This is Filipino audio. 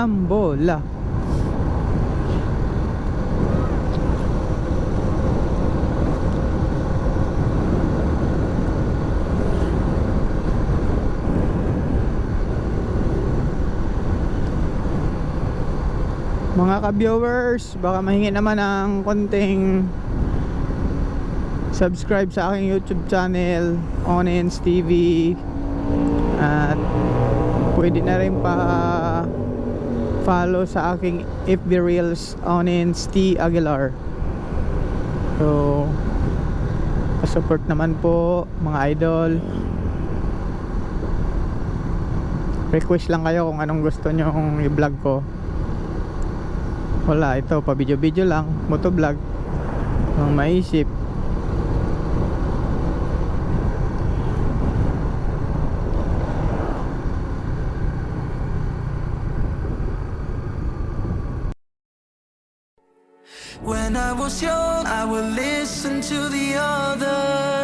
Karambola. Mga ka-viewers, baka mahingi naman ng konting subscribe sa aking YouTube channel, Onins TV. At pwede na rin pa follow sa aking FB Reels, Onins T. Aguilar. So, support naman po mga idol. Request lang kayo kung anong gusto nyong i-vlog ko. Wala, ito pa video lang, motovlog ang maisip. When I was young, I would listen to the others.